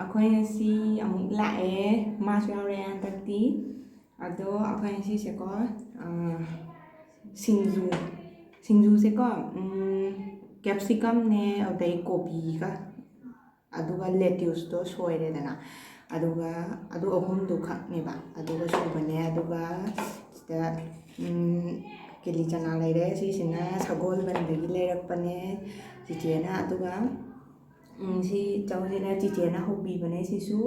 ꯑꯩꯈꯣꯏ ꯉꯁꯤ ꯑꯃꯨꯛ ꯂꯥꯛꯑꯦ ꯃꯥꯁꯨ ꯌꯥꯎꯔꯦ ꯍꯟꯗꯛꯇꯤ ꯑꯗꯣ ꯑꯩꯈꯣꯏ ꯉꯁꯤꯁꯦꯀꯣ ꯁꯤꯡꯖꯨꯁꯦꯀꯣ ꯀꯦꯞꯁꯤꯀꯝꯅꯦ ꯑꯗꯩ ꯀꯣꯕꯤꯒ ꯑꯗꯨꯒ ꯂꯦꯇ꯭ꯌꯨꯁꯇꯣ ꯁꯣꯏꯔꯦꯗꯅ ꯑꯗꯨꯒ ꯑꯗꯨ ꯑꯍꯨꯝꯗꯨ ꯈꯛꯅꯦꯕ ꯑꯗꯨꯒ ꯁꯨꯕꯅꯦ ꯑꯗꯨꯒ ꯁꯤꯗ ꯀꯦꯂꯤ ꯆꯅꯥ ꯂꯩꯔꯦ ꯁꯤꯁꯤꯅ ꯁꯒꯣꯜꯕꯟꯗꯒꯤ ꯂꯩꯔꯛꯄꯅꯦ ꯆꯤꯆꯦꯅ ꯑꯗꯨꯒ ꯁꯤ ꯆꯧꯁꯤꯅ ꯆꯤꯆꯦꯅ ꯍꯧꯕꯤꯕꯅꯦ ꯁꯤꯁꯨ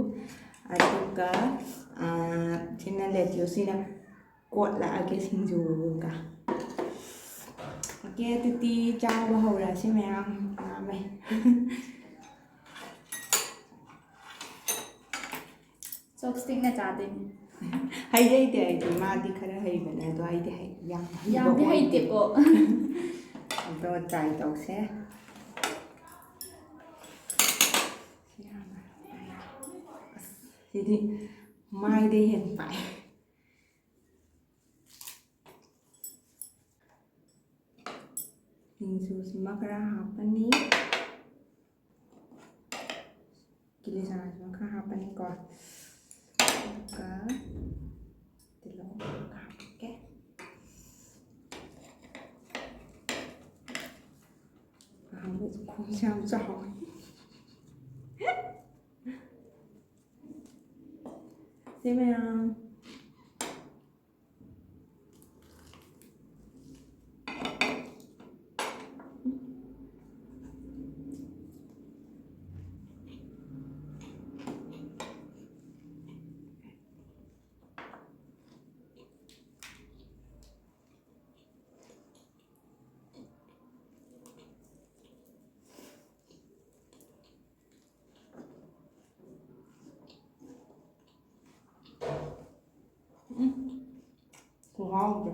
ꯑꯗꯨꯒ ꯁꯤꯅ ꯂꯦꯇ꯭ꯌꯨꯁꯁꯤꯅ ꯀꯣꯠꯂꯛꯑꯒꯦ ꯁꯤꯡꯖꯨꯒ ꯑꯣꯀꯦ ꯑꯗꯨꯗꯤ ꯆꯥꯕ ꯍꯧꯔꯁꯤ ꯃꯌꯥꯝ ꯌꯥꯝꯃꯦ ꯆꯣꯞꯁꯇꯤꯛꯅ ꯆꯥꯗꯣꯏꯅꯤ ꯍꯩꯇꯦ ꯑꯩꯗꯤ ꯃꯥꯗꯤ ꯈꯔ ꯍꯩꯕꯅꯦ ꯑꯗꯣ ꯑꯩꯗꯤ ꯌꯥꯝꯗꯤ ꯍꯩꯇꯦꯀꯣ ꯑꯗꯣ ꯇ꯭ꯔꯥꯏ ꯇꯧꯁꯦ ꯁꯤꯗꯤ ꯃꯥꯏꯗꯩ ꯍꯦꯟꯅ ꯄꯥꯏ ꯁꯤꯡꯖꯨꯁꯤꯃ ꯈꯔ ꯍꯥꯞꯄꯅꯤ ꯀꯤꯂꯤ ꯆꯅꯥꯁꯤꯃ ꯈꯔ ꯍꯥꯞꯄꯅꯤꯀꯣ ꯑꯗꯨꯒ ꯇꯤꯜꯍꯧ ꯈꯔ ꯍꯥꯞꯀꯦ ꯑꯍꯥꯟꯕꯁꯨ ꯈꯣꯡꯁꯦ ꯌꯥꯝ ꯆꯥꯎꯋꯦ ꯁꯤ ꯃꯌꯥꯝ ꯈꯨꯍꯥꯎꯗꯣ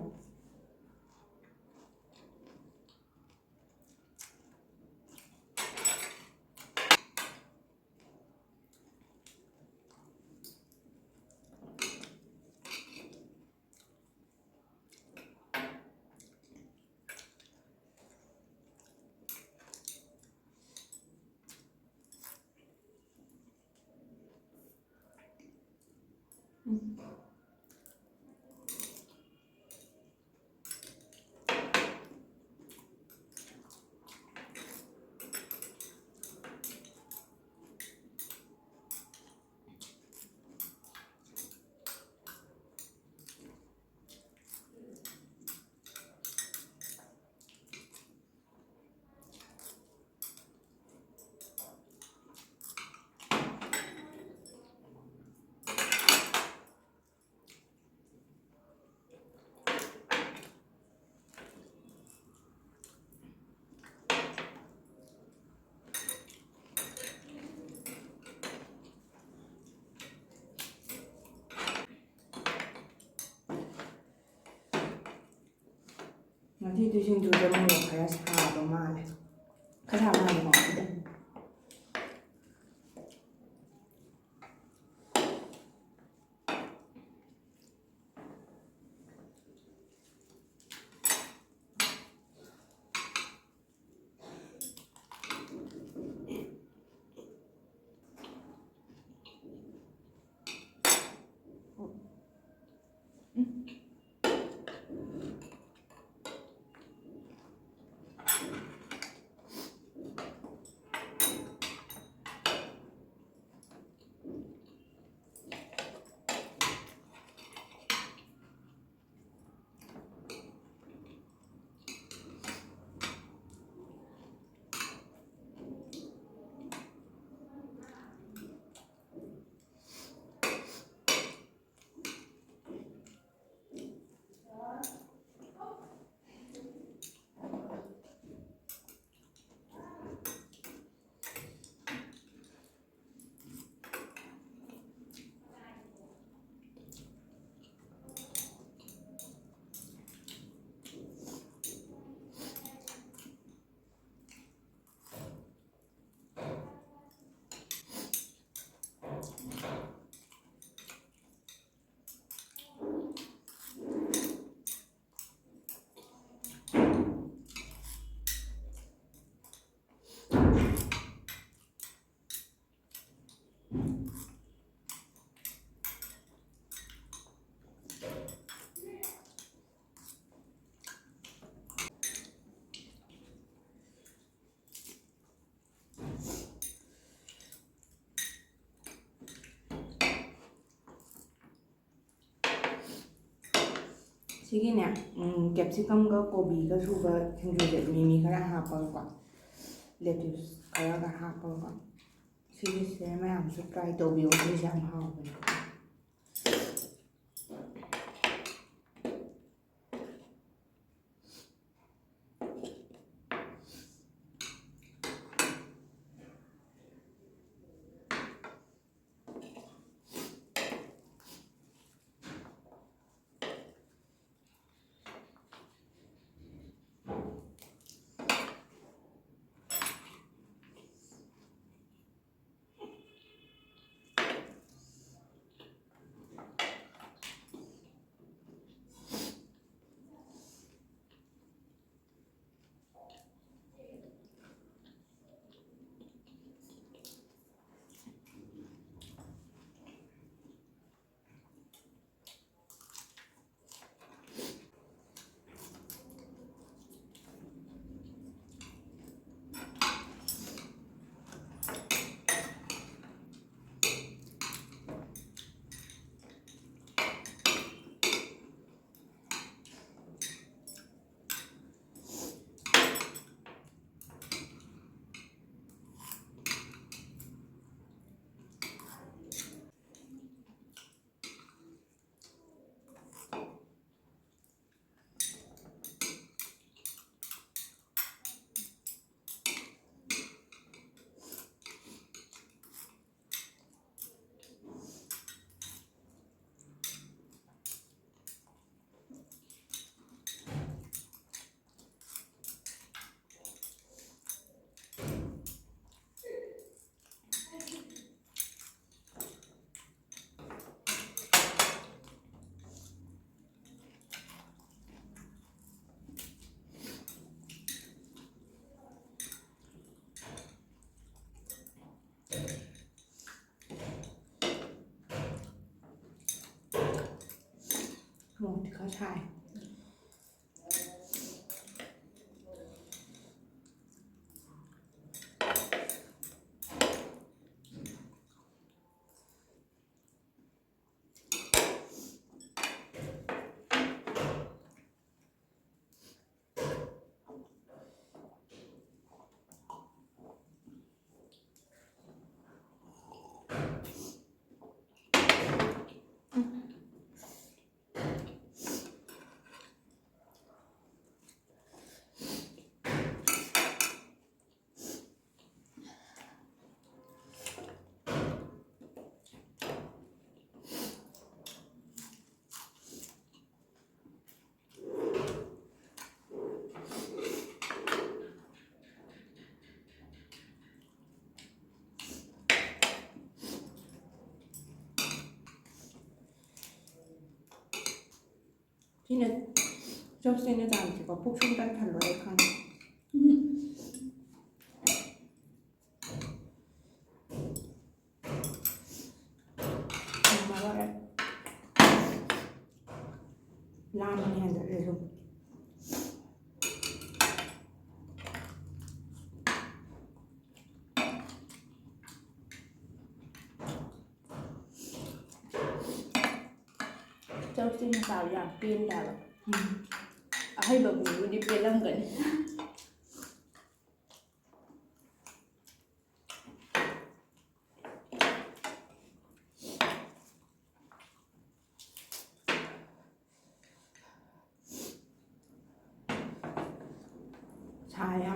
ꯉꯁꯤꯗꯤ ꯁꯤꯡꯖꯨꯁꯦ ꯃꯣꯔꯣꯛ ꯈꯔ ꯁꯥꯕ ꯃꯥꯜꯂꯦ ꯈꯔ ꯁꯥꯕ ꯃꯥꯜꯂꯦꯀꯣ ꯁꯤꯒꯤꯅꯦ ꯀꯦꯞꯁꯤꯀꯝꯒ ꯀꯣꯕꯤꯒ ꯁꯨꯕ ꯁꯤꯡꯖꯨꯁꯦ ꯃꯤꯃꯤ ꯈꯔ ꯍꯥꯞꯄꯒꯀꯣ ꯂꯦꯇꯨꯁ ꯈꯔꯒ ꯍꯥꯞꯄꯒꯀꯣ ꯁꯤꯒꯤꯁꯦ ꯃꯌꯥꯝꯁꯨ ꯇ꯭ꯔꯥꯏ ꯇꯧꯕꯤꯌꯣ ꯁꯤꯁꯦ ꯌꯥꯝ ꯍꯥꯎꯕꯅꯦที่เขาใช้ที่เนี่ยชอบเส้นในจานที่ว่าพวกชุ่มกันผันร้อยครั้งมาว่าลามเนี่ยจะเลยลูกเจ้าสิ้นสาวอยากปีนได้หรอให้แบบหนูดิเป็นเรื่องกันชายอ่ะ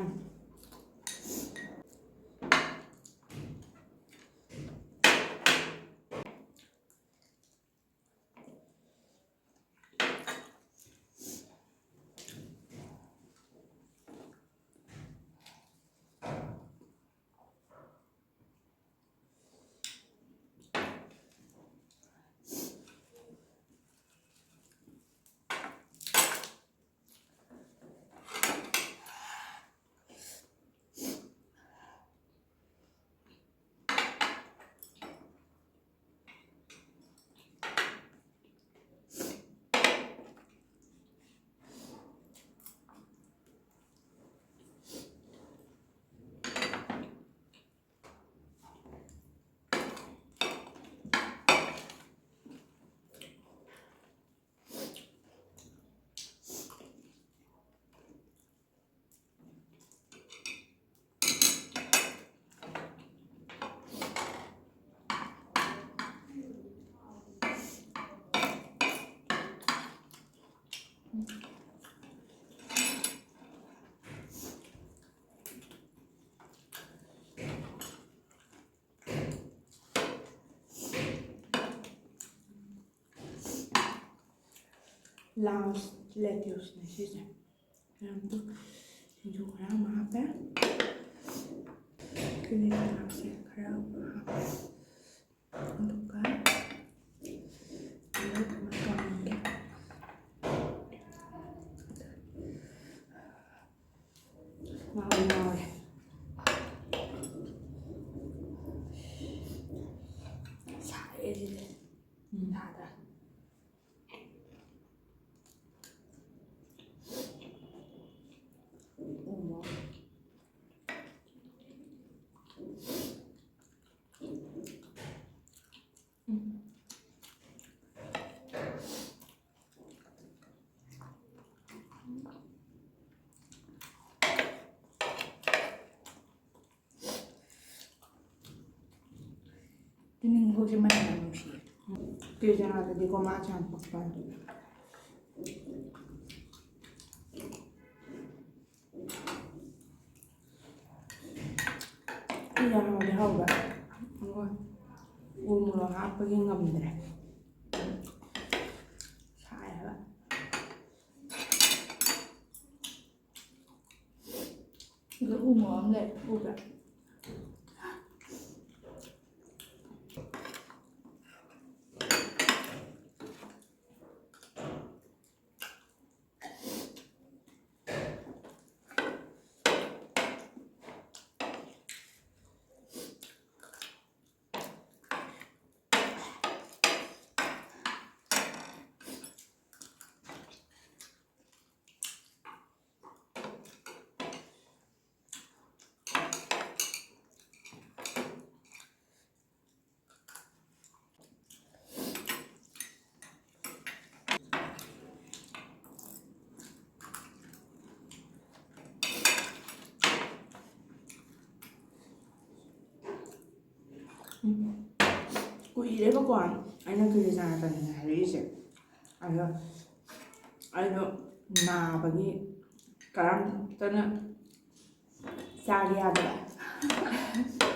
ꯂꯥꯎꯁ ꯂꯦꯇ꯭ꯌꯨꯁꯅꯦ ꯁꯤꯁꯦ ꯌꯥꯝꯗꯨ ꯁꯤꯡꯖꯨ ꯈꯔ ꯑꯃ ꯍꯥꯞꯄꯦ ꯀꯤꯂꯤ ꯆꯅꯥꯁꯦ ꯈꯔ ꯑꯃ ꯍꯥꯞꯄꯦ ꯑꯗꯨꯒ ꯇꯤꯜꯍꯧ ꯑꯃ ꯇꯧꯔꯝꯒꯦ ꯉꯥꯎꯔꯦ ꯁꯥꯏꯌꯦ ꯁꯤꯗꯤ ꯁꯥꯗ꯭ꯔꯥ ꯎꯃꯣ ꯇꯨꯅꯤꯡꯈꯣꯛꯁꯦ ꯃꯅꯝ ꯌꯥꯝ ꯅꯨꯡꯁꯤꯌꯦ ꯀꯤꯂꯤ ꯆꯅꯥꯗꯗꯤꯀꯣ ꯃꯥꯁꯦ ꯌꯥꯝ ꯄꯛꯄ ꯑꯗꯨꯒꯤ ꯌꯥꯝꯅꯗꯤ ꯍꯥꯎꯕ ꯑꯗꯨꯒ ꯎ ꯃꯣꯔꯣꯛ ꯍꯥꯞꯄꯒꯤ ꯉꯝꯗ꯭ꯔꯦ ꯁꯥꯏ ꯍꯥꯏꯕ ꯁꯤꯗ ꯎ ꯃꯣꯔꯣꯛ ꯑꯃ ꯂꯩ ꯎꯕ꯭ꯔꯥ ꯀꯨꯏꯔꯦꯕꯀꯣ ꯑꯩꯅ ꯀꯤꯂꯤ ꯆꯅꯥ ꯆꯥꯅꯤꯡꯉꯦ ꯍꯥꯏꯔꯛꯏꯁꯦ ꯑꯗꯣ ꯑꯩꯗꯣ ꯅꯥꯕꯒꯤ ꯀꯔꯝꯇꯅ ꯆꯥꯒꯦ ꯌꯥꯗꯕ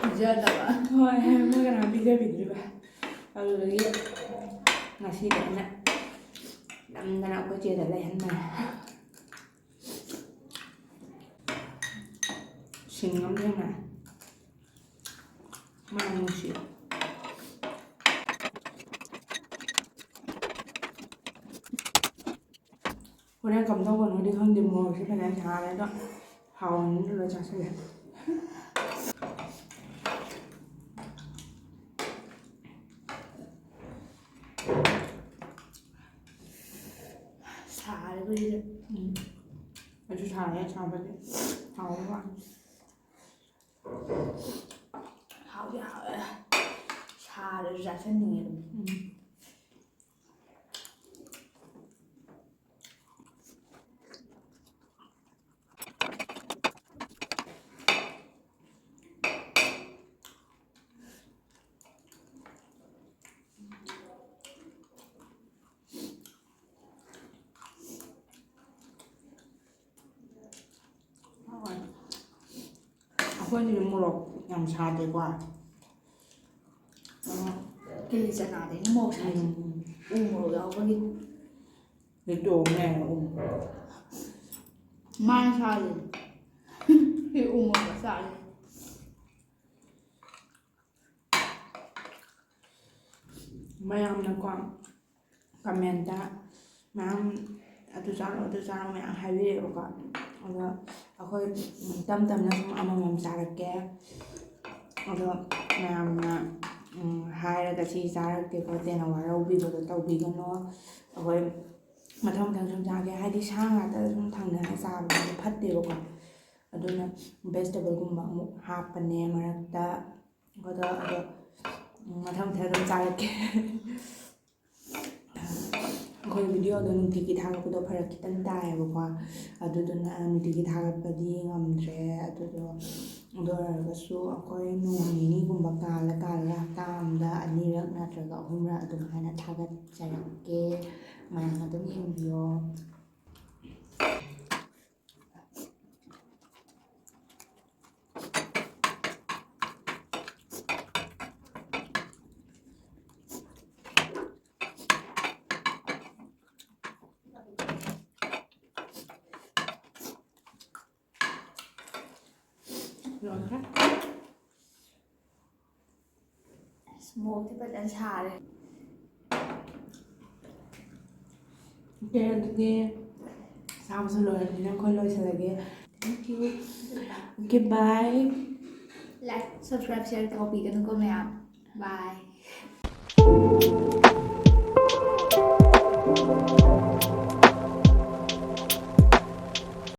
ꯄꯤꯖꯗꯕ ꯍꯣꯏ ꯃꯣꯏ ꯀꯅꯥ ꯄꯤꯖꯕꯤꯗ꯭ꯔꯤꯕ ꯑꯗꯨꯗꯒꯤ ꯉꯁꯤꯗꯤ ꯑꯩꯅ ꯅꯝꯗꯅ ꯑꯩꯈꯣꯏ ꯆꯦꯗ ꯂꯩꯍꯟꯕꯅꯦ ꯁꯤꯡ ꯑꯃ ꯊꯦꯡꯅꯔꯦ ꯃꯅꯝ ꯅꯨꯡꯁꯤꯌꯦ ꯍꯣꯔꯦꯟ ꯀꯝꯗꯧꯕꯅꯣꯗꯤ ꯈꯪꯗꯦ ꯃꯣꯔꯣꯛꯁꯦ ꯐꯖꯅ ꯁꯥꯔꯦ ꯑꯗꯣ ꯍꯥꯎꯅꯤꯅ ꯂꯣꯏ ꯆꯥꯁꯤꯜꯂꯦ ꯁꯥꯔꯕꯁꯤꯗ ꯑꯩꯁꯨ ꯁꯥꯔꯦ ꯁꯥꯕꯗꯤ ꯍꯥꯎꯕ ꯋꯥꯅꯤ ꯍꯥꯎꯗꯤ ꯍꯥꯎꯋꯦ ꯁꯥꯔꯁꯨ ꯆꯥꯁꯟꯅꯤꯡꯉꯦ ꯑꯗꯨꯝ ꯑꯩꯈꯣꯏꯗꯤ ꯃꯣꯔꯣꯛ ꯌꯥꯝ ꯁꯥꯗꯦꯀꯣ ꯀꯤꯂꯤ ꯆꯅꯥꯗꯩꯅ ꯃꯣꯔꯣꯛ ꯁꯥꯏꯁꯦ ꯎ ꯃꯣꯔꯣꯛ ꯌꯥꯎꯕꯒꯤ ꯂꯤꯇꯣꯝꯅꯦ ꯃꯥꯅ ꯁꯥꯔꯤꯅꯦ ꯁꯤ ꯎ ꯃꯣꯔꯣꯛ ꯁꯥꯔꯤꯅꯦ ꯃꯌꯥꯝꯅꯀꯣ ꯀꯃꯦꯟꯇ ꯃꯌꯥꯝ ꯑꯗꯨ ꯆꯥꯔꯣ ꯃꯌꯥꯝ ꯍꯥꯏꯕꯤꯔꯛꯑꯦꯕꯀꯣ ꯑꯗꯣ ꯑꯩꯈꯣꯏ ꯇꯞ ꯇꯞꯅ ꯁꯨꯝ ꯑꯃꯃꯝ ꯆꯥꯔꯛꯀꯦ ꯑꯗꯣ ꯃꯌꯥꯝꯅ ꯍꯥꯏꯔꯒ ꯁꯤ ꯆꯥꯔꯛꯇꯦ ꯈꯣꯠꯇꯦꯅ ꯋꯥꯔꯧꯕꯤꯕꯗꯣ ꯇꯧꯕꯤꯒꯅꯣ ꯑꯩꯈꯣꯏ ꯃꯊꯪ ꯃꯊꯪ ꯁꯨꯝ ꯆꯥꯒꯦ ꯍꯥꯏꯗꯤ ꯁꯥ ꯉꯥꯛꯇ ꯁꯨꯝ ꯊꯪꯅꯔꯒ ꯆꯥꯕꯗꯨ ꯐꯠꯇꯦꯕꯀꯣ ꯑꯗꯨꯅ ꯚꯦꯖꯤꯇꯦꯕꯜꯒꯨꯝꯕ ꯑꯃꯨꯛ ꯍꯥꯞꯄꯅꯦ ꯃꯔꯛꯇ ꯑꯗꯣ ꯃꯊꯪ ꯃꯊꯪ ꯑꯗꯨꯝ ꯆꯥꯔꯛꯀꯦ ꯑꯩꯈꯣꯏ ꯚꯤꯗꯤꯑꯣꯗꯣ ꯅꯨꯡꯇꯤꯒꯤ ꯊꯥꯒꯠꯄꯗꯣ ꯐꯔꯛ ꯈꯤꯇꯪ ꯇꯥꯏꯌꯦꯕꯀꯣ ꯑꯗꯨꯗꯨꯅ ꯅꯨꯡꯇꯤꯒꯤ ꯊꯥꯒꯠꯄꯗꯤ ꯉꯝꯗ꯭ꯔꯦ ꯑꯗꯨ ꯑꯣꯏꯔꯒꯁꯨ ꯑꯩꯈꯣꯏ ꯅꯣꯡ ꯅꯤꯅꯤꯒꯨꯝꯕ ꯀꯥꯜꯂꯒ ꯍꯞꯇꯥ ꯑꯃꯗ ꯑꯅꯤꯔꯛ ꯅꯠꯇ꯭ꯔꯒ ꯑꯍꯨꯝꯔꯛ ꯑꯗꯨꯃꯥꯏꯅ ꯊꯥꯒꯠꯆꯔꯛꯀꯦ ꯃꯌꯥꯝ ꯑꯗꯨꯝ ꯌꯦꯡꯕꯤꯌꯣ นะคะ สโมกที่เป็นชาเลย Ok, today stavo solo con quello che thank you. Ok, bye. และ subscribe share กับปีกันทุกคนไหมครับบาย